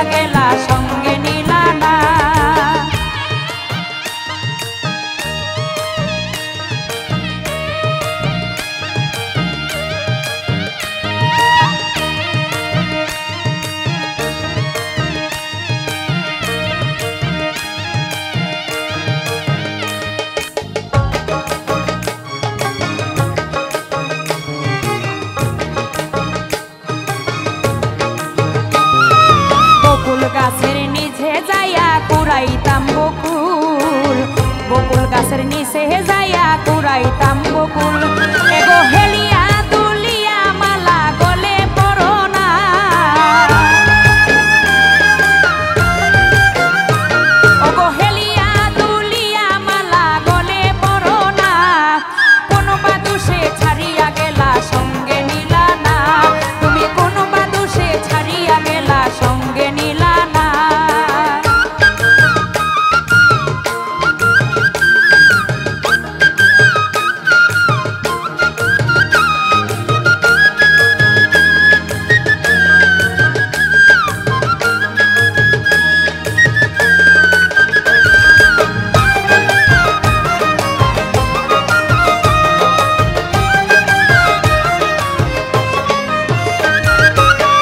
ছাড়িয়া গেলা সঙ্গে নিলা না। বকুল গাছের নিচে যাইয়া কুড়াইতাম বকুল, বকুল গাছের নিচে যাইয়া কুড়াইতাম বকুল। এগো হেলিয়া দুলিয়া মালা গলে পড়ো না, ওগো হেলিয়া দুলিয়া মালা গলে পড়ো না। কোন বাদুষে ছাড়িয়া গেলা সঙ্গে নিলা না, তুমি কোন বাদুষে ছাড়িয়া গেলা সঙ্গে নিলা না।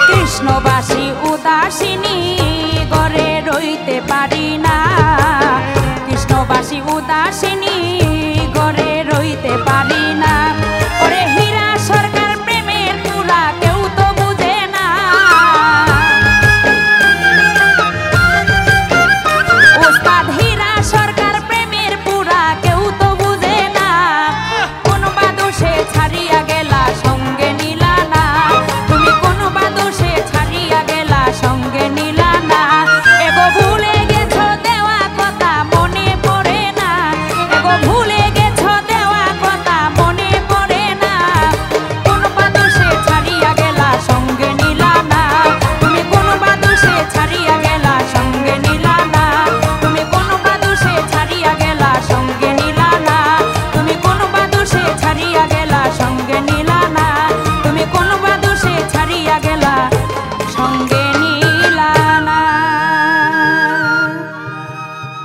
কৃষ্ণবাসী উদাসিনী ঘরে রইতে পারি না, কৃষ্ণবাসী উদাসিনী